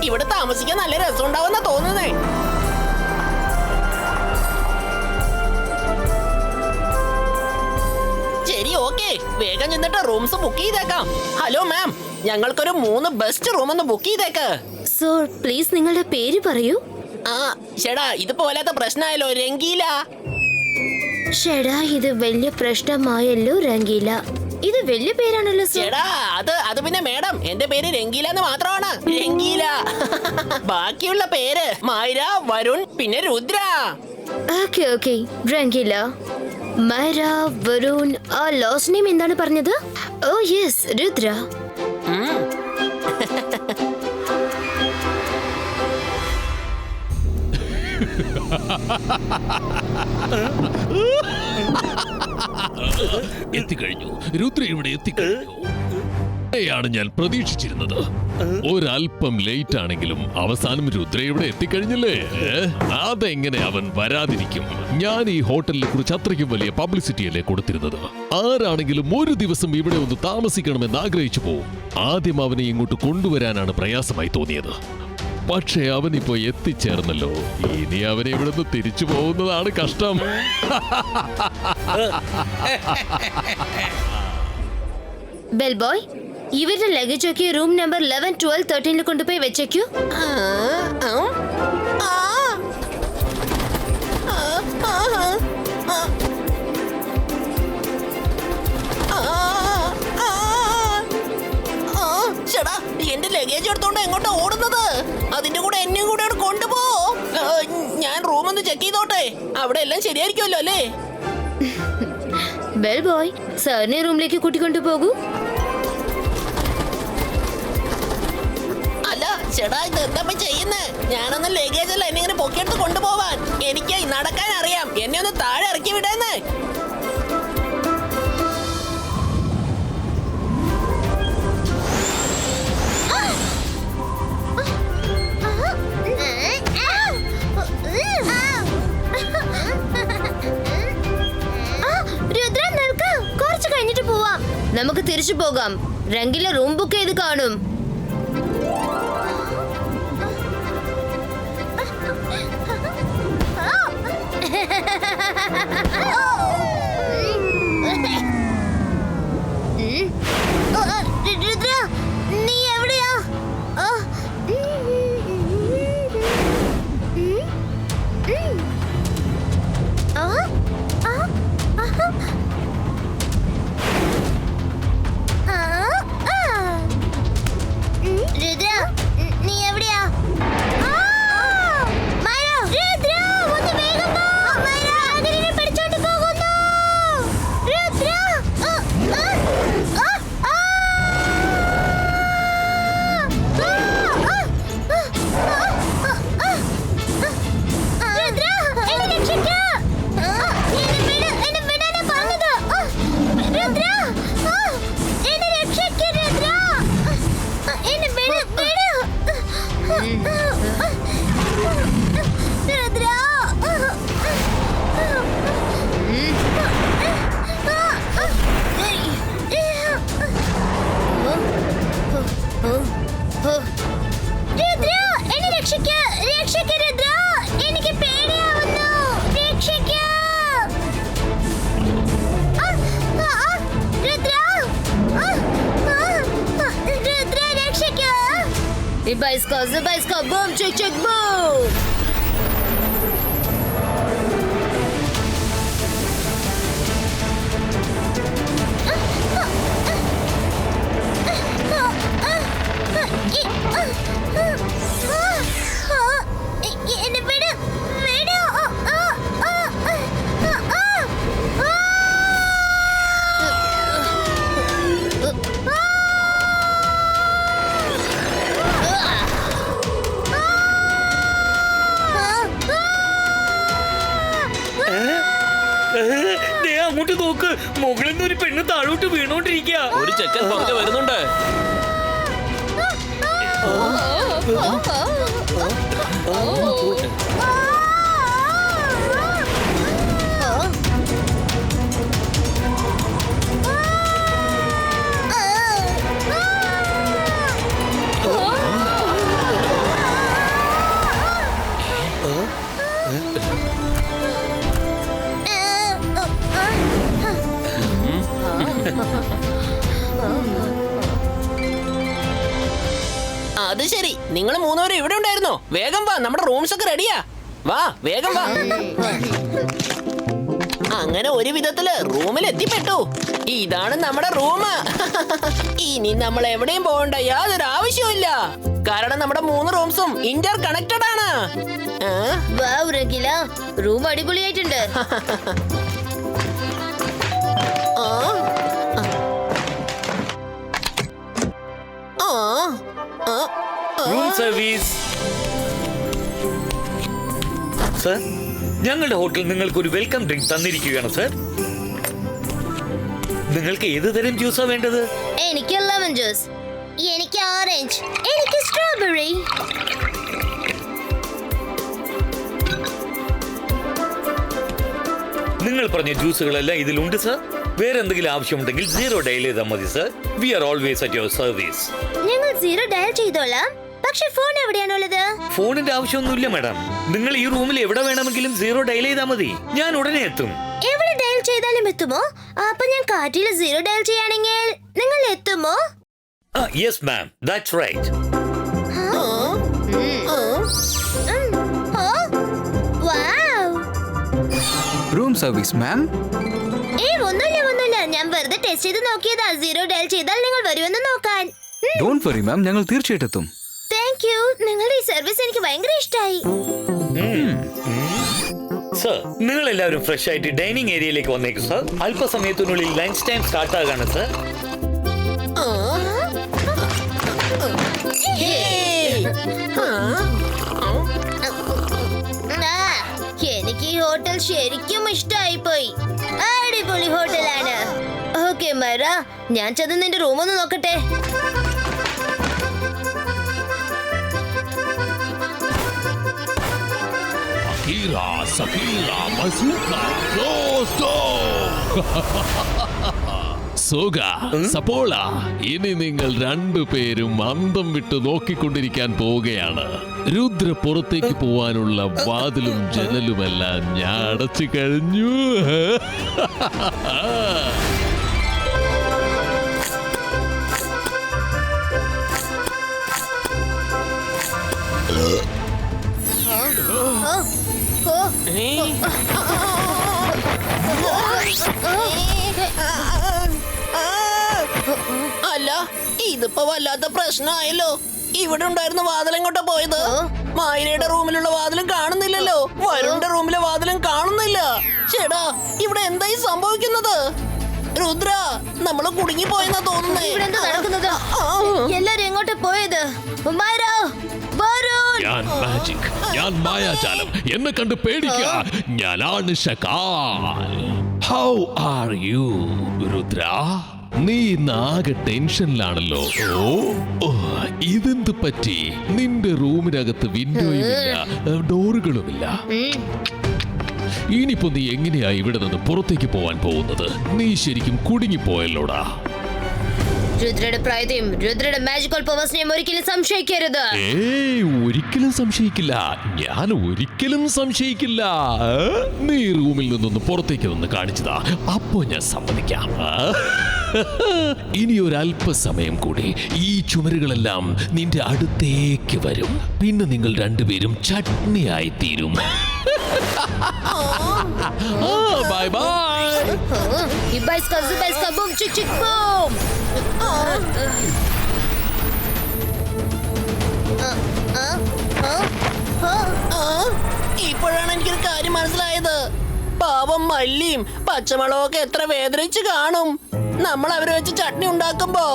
ഇവിടെ താമസിക്കാൻ നല്ല രസം ഉണ്ടാവുന്ന തോന്നുന്നേ. ശരി, ഓക്കെ, വേഗം ചെന്നിട്ട് റൂംസ് ബുക്ക് ചെയ്തേക്കാം. ഹലോ മാം, ഞങ്ങൾക്കൊരു 3 ബെസ്റ്റ് റൂം ഒന്ന് ബുക്ക് ചെയ്തേക്ക്. സർ പ്ലീസ് നിങ്ങളുടെ പേര് പറയൂ. ആ ചേടാ, ഇത് പോലാത്ത പ്രശ്നമായല്ലോ രംഗീല. ഷെടാ, ഇത് വലിയ പ്രശ്നമായല്ലോ രംഗീല. ഇത് വലിയ പേരാണല്ലോ സർ. ചേടാ, അത് പിന്നെ മേഡം, എന്റെ പേര് രംഗീല എന്ന് മാത്രമാണ്. രംഗീല. ബാക്കിയുള്ള പേര് മൈര, വരുൺ, പിന്നെ രുദ്ര. Okay okay, Rangeela, Myra, Varun. ആ ലാസ്റ്റ് നെയിം എന്താണ് പറഞ്ഞത്? Oh yes, Rudra. എത്തിക്കഴിഞ്ഞു, രുദ്ര ഇവിടെ എത്തിക്കഴിഞ്ഞു. ാണ് ഞാൻ പ്രതീക്ഷിച്ചിരുന്നത്. ഒരല്പം ലേറ്റ് ആണെങ്കിലും അവസാനം രുദ്ര ഇവിടെ എത്തിക്കഴിഞ്ഞില്ലേ. അതെങ്ങനെ അവൻ വരാതിരിക്കും? ഞാൻ ഈ ഹോട്ടലിനെ കുറിച്ച് അത്രയ്ക്കും വലിയ പബ്ലിസിറ്റി അല്ലേ കൊടുത്തിരുന്നത്. ആരാണെങ്കിലും ഒരു ദിവസം ഇവിടെ ഒന്ന് താമസിക്കണമെന്ന് ആഗ്രഹിച്ചു പോവും. ആദ്യം അവനെ ഇങ്ങോട്ട് കൊണ്ടുവരാനാണ് പ്രയാസമായി തോന്നിയത്. പക്ഷേ അവനിപ്പോ എത്തിച്ചേർന്നല്ലോ. ഇനി അവനെ ഇവിടുന്ന് തിരിച്ചു പോകുന്നതാണ് കഷ്ടം. ബെൽ ബോയ്, ഇവരുടെ ലഗേജ് ഒക്കെ റൂം നമ്പർ 11, 12, 13 കൊണ്ടുപോയി വെച്ചേക്കൂ. ചേടാ, എന്റെ ലഗേജ് എടുത്തോണ്ട് എങ്ങോട്ടാ ഓടുന്നത്? അതിന്റെ കൂടെ എന്നെയും കൂടെ കൊണ്ടുപോ. ഞാൻ റൂം ഒന്ന് ചെക്ക് ചെയ്തോട്ടെ. അവിടെ എല്ലാം ശരിയായിരിക്കുമല്ലോ അല്ലേ? ബെൽ ബോയ്, സാറിനെ റൂമിലേക്ക് കൂട്ടിക്കൊണ്ടു പോകൂ. അല്ല ചേടാ, ഇത് എന്താ ചെയ്യുന്നേ? ഞാനൊന്ന് ലഗേജ് അല്ല, എന്നെ ഇങ്ങനെ പൊക്കിയെടുത്ത് കൊണ്ടുപോവാൻ. എനിക്ക് നടക്കാൻ അറിയാം. എന്നെ ഒന്ന് താഴെ ഇറക്കി വിടേന്ന്. നമുക്ക് തിരിച്ചു പോകാം. രംഗിലെ റൂം ബുക്ക് ചെയ്ത് കാണും. രുദ്ര, നീ എവിടെയാ? Zybajsko, boom, check, check, boom! അങ്ങോട്ട് നോക്ക്, മുകളിൽ നിന്ന് ഒരു പെണ്ണ് താഴോട്ട് വീണോണ്ടിരിക്കുക. ഒരു ചെക്കൻ പുറകെ വരുന്നുണ്ട്. നിങ്ങൾ മൂന്നുപേരും ഇവിടെ ഉണ്ടായിരുന്നോ? വേഗം വാ, നമ്മുടെ റൂംസ് ഒക്കെ റെഡിയാ. വാ വേഗം വാ. അങ്ങനെ ഒരു വിധത്തില് റൂമിൽ എത്തിപ്പെട്ടു. ഇതാണ് നമ്മുടെ റൂം. ഇനി നമ്മൾ എവിടെയും പോകണ്ട യാതൊരു ആവശ്യമില്ല. കാരണം നമ്മുടെ 3 റൂംസും ഇന്റർ കണക്റ്റഡ് ആണ്. വൗ രംഗീല, റൂം അടിപൊളിയായിട്ടുണ്ട്. ആ, ആ, ആ, ആ. Room service. സർ, ഞങ്ങളുടെ ഹോട്ടൽ നിങ്ങൾക്ക് ഒരു വെൽക്കം ഡ്രിങ്ക് തന്നിരിക്കുകയാണ് സർ. നിങ്ങൾക്ക് ഏത് തരം ജ്യൂസാ വേണ്ടത്? എനിക്ക് ലെമൺ ജ്യൂസ്, എനിക്ക് ഓറഞ്ച്, എനിക്ക് സ്ട്രോബെറി. നിങ്ങൾ പറഞ്ഞ ജ്യൂസുകളെല്ലാം ഇതിലുണ്ട് സർ. വേറെ എന്തെങ്കിലും ആവശ്യമുണ്ടെങ്കിൽ 0 ഡയൽ ചെയ്താൽ മതി sir. We are always at your service. ഞങ്ങൾ 0 ഡയൽ ചെയ്തോളാം. പക്ഷെ ഫോൺ എവിടെയാണുള്ളത്? ഫോണിന്റെ ആവശ്യമൊന്നുമില്ല മാഡം. നിങ്ങൾ ഈ റൂമിൽ എവിടെ വേണമെങ്കിലും 0 ഡയൽ ചെയ്താൽ മതി. ഞാൻ ഉടനെ എത്തും. എവിടെ ഡയൽ ചെയ്താലും എത്തുമോ? അപ്പൊ ഞാൻ കാറ്റിൽ 0 ഡയൽ ചെയ്യാണെങ്കിൽ നിങ്ങൾ എത്തുമോ? Yes ma'am, that's right. Room service ma'am. ഒന്നുമില്ല, ഞാൻ വെറുതെ ടെസ്റ്റ് ചെയ്ത് നോക്കിയതാ. 0 ഡയൽ ചെയ്താൽ നിങ്ങൾ വരുമെന്ന് നോക്കാൻ. ഡോണ്ട് വറി മാം, ഞങ്ങൾ തീർച്ചയായിട്ടും എത്തും. Thank you. നിങ്ങളുടെ ഈ സർവീസ് എനിക്ക് ഭയങ്കര ഇഷ്ടമായി. സർ, നിങ്ങൾ എല്ലാവരും ഫ്രഷ് ആയിട്ട് ഡൈനിങ് ഏരിയയിലേക്ക് വന്നേക്കും സർ. അല്പസമയത്തിനുള്ളിൽ ലഞ്ച് ടൈം സ്റ്റാർട്ട് ആകാണ് സർ. എനിക്ക് ഈ ഹോട്ടൽ ശരിക്കും ഇഷ്ടമായി പോയി. അടിപൊളി ഹോട്ടലാണ്. ഓക്കെ മൈറ, ഞാൻ ചെന്ന് നിന്റെ റൂം ഒന്ന് നോക്കട്ടെ. Akira, Sakira, Masuka, Dosto. സുഗ, സപ്പോള, ഇനി നിങ്ങൾ 2 പേരും അന്തം വിട്ട് നോക്കിക്കൊണ്ടിരിക്കാൻ പോവുകയാണ്. രുദ്ര പുറത്തേക്ക് പോവാനുള്ള വാതിലും ജനലുമെല്ലാം ഞാൻ അടച്ചു കഴിഞ്ഞു. അല്ല, ഇതിപ്പോ വല്ലാത്ത പ്രശ്നമായല്ലോ. ഇവിടെ ഉണ്ടായിരുന്ന വാതിൽ എങ്ങോട്ടാ പോയത്? മായയുടെ റൂമിലുള്ള വാതിലും കാണുന്നില്ലല്ലോ. വരുണിന്റെ റൂമിലെ വാതിലും കാണുന്നില്ല. ചേടാ, ഇവിടെ എന്തായി സംഭവിക്കുന്നത്? രുദ്ര, നമ്മള് കുടുങ്ങി പോയെന്നാ തോന്നുന്നേ. ഇവിടെ എന്താ നടക്കുന്നത്? എല്ലാരും എങ്ങോട്ട് പോയത്? മൈറ, വരുൺ. ഞാൻ മാജിക്, ഞാൻ മായാജാലം. എന്നെ കണ്ട് പേടിക്ക. ഞാനാണ് Shakal. How are you Rudra? നീ നാകെ ടെൻഷനിലാണല്ലോ. ഓ, ഇതെന്ത് പറ്റി? നിന്റെ റൂമിനകത്ത് വിൻഡോയുമില്ല, ഡോറുകളുമില്ല. ഇനിയിപ്പോ നീ എങ്ങനെയാ ഇവിടെ നിന്ന് പുറത്തേക്ക് പോവാൻ പോകുന്നത്? നീ ശരിക്കും കുടുങ്ങിപ്പോയല്ലോടാ. രുദ്രയുടെ പ്രായത്തെയും രുദ്രയുടെ മാജിക്കൽ പവേഴ്സിനെയും ഒരിക്കലും സംശയിക്കരുത്. ഒരിക്കലും സംശയിക്കില്ല. ഞാൻ ഒരിക്കലും സംശയിക്കില്ല. നീ റൂമിൽ നിന്നൊന്ന് പുറത്തേക്ക് വന്ന് കാണിച്ചതാ, അപ്പോ ഞാൻ സമ്മതിക്കാം. ഇനി ഒരല്പസമയം കൂടി ഈ ചുമരുകളെല്ലാം നിന്റെ അടുത്തേക്ക് വരും. പിന്നെ നിങ്ങൾ 2 പേരും ചട്നിയായി തീരും. Bye bye. ഇപ്പോഴാണ് എനിക്കൊരു കാര്യം മനസ്സിലായത്. പാവം മല്ലിയും പച്ചമുളകും ഒക്കെ എത്ര വേദനിച്ച് കാണും. നമ്മൾ അവരെ വെച്ച് ചട്നി ഉണ്ടാക്കുമ്പോ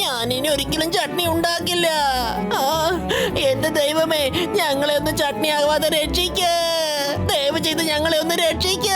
ഞാൻ ഇനി ഒരിക്കലും ചട്നി ഉണ്ടാക്കില്ല. എന്റെ ദൈവമേ, ഞങ്ങളെ ഒന്ന് ചട്നി ആവാതെ രക്ഷിക്ക. ദയവ് ചെയ്ത് ഞങ്ങളെ ഒന്ന് രക്ഷിക്ക.